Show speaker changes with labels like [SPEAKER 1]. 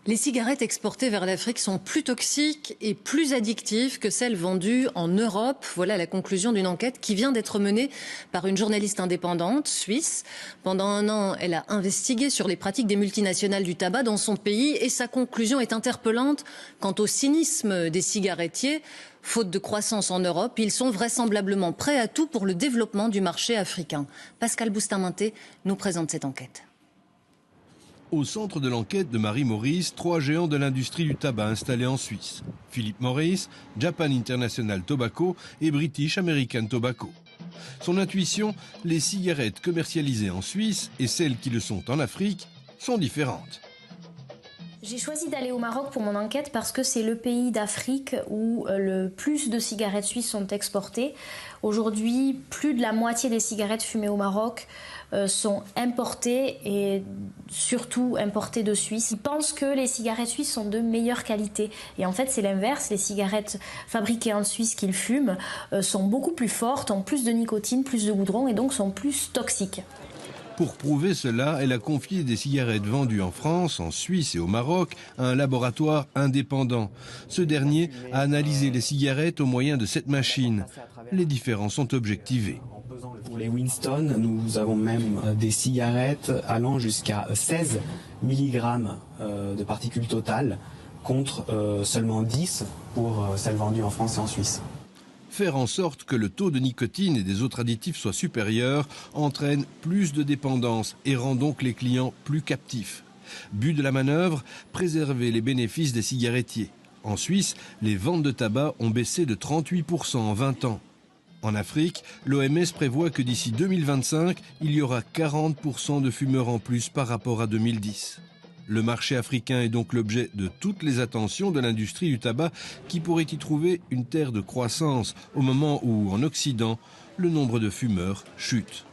[SPEAKER 1] Les cigarettes exportées vers l'Afrique sont plus toxiques et plus addictives que celles vendues en Europe. Voilà la conclusion d'une enquête qui vient d'être menée par une journaliste indépendante suisse. Pendant un an, elle a investigué sur les pratiques des multinationales du tabac dans son pays et sa conclusion est interpellante quant au cynisme des cigarettiers. Faute de croissance en Europe, ils sont vraisemblablement prêts à tout pour le développement du marché africain. Pascal Bustamante nous présente cette enquête.
[SPEAKER 2] Au centre de l'enquête de Marie Morris, 3 géants de l'industrie du tabac installés en Suisse. Philip Morris, Japan International Tobacco et British American Tobacco. Son intuition, les cigarettes commercialisées en Suisse et celles qui le sont en Afrique sont différentes.
[SPEAKER 3] J'ai choisi d'aller au Maroc pour mon enquête parce que c'est le pays d'Afrique où le plus de cigarettes suisses sont exportées. Aujourd'hui, plus de la moitié des cigarettes fumées au Maroc sont importées et surtout importées de Suisse. Ils pensent que les cigarettes suisses sont de meilleure qualité. Et en fait, c'est l'inverse. Les cigarettes fabriquées en Suisse qu'ils fument sont beaucoup plus fortes, ont plus de nicotine, plus de goudron et donc sont plus toxiques.
[SPEAKER 2] Pour prouver cela, elle a confié des cigarettes vendues en France, en Suisse et au Maroc à un laboratoire indépendant. Ce dernier a analysé les cigarettes au moyen de cette machine. Les différences sont objectivées.
[SPEAKER 4] Pour les Winston, nous avons même des cigarettes allant jusqu'à 16 mg de particules totales contre seulement 10 pour celles vendues en France et en Suisse.
[SPEAKER 2] Faire en sorte que le taux de nicotine et des autres additifs soit supérieur entraîne plus de dépendance et rend donc les clients plus captifs. But de la manœuvre, préserver les bénéfices des cigarettiers. En Suisse, les ventes de tabac ont baissé de 38% en 20 ans. En Afrique, l'OMS prévoit que d'ici 2025, il y aura 40% de fumeurs en plus par rapport à 2010. Le marché africain est donc l'objet de toutes les attentions de l'industrie du tabac qui pourrait y trouver une terre de croissance au moment où, en Occident, le nombre de fumeurs chute.